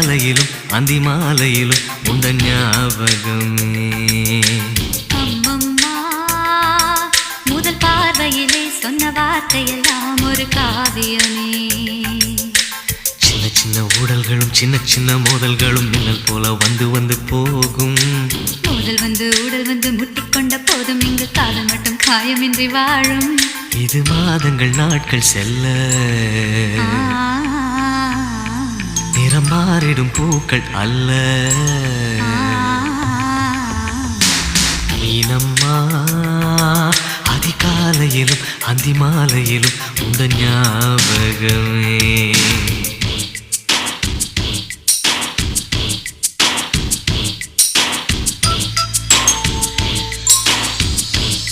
அதிகாலையிலும் அந்தி மாலையிலும் உண்ட ஞாபகமே. அம்மம்மா முதல் பார்வையிலே சொன்ன வார்த்தையெல்லாம் ஒரு காவியமே. சின்ன சின்ன ஊடல்களும் சின்ன சின்ன மோதல்களும் மின்னல் போல வந்து வந்து போகும். மோதல் வந்து ஊடல் வந்து முட்டிக்கொண்ட போதும் இங்கு காதல் மட்டும் காயமின்றி வாழும். இது மாதங்கள் நாட்கள் செல்ல நிறம் மாறிடும் பூக்கள் அல்ல. மீனம்மா அதிகாலையிலும் அந்தி மாலையிலும் உந்த ஞாபகமே.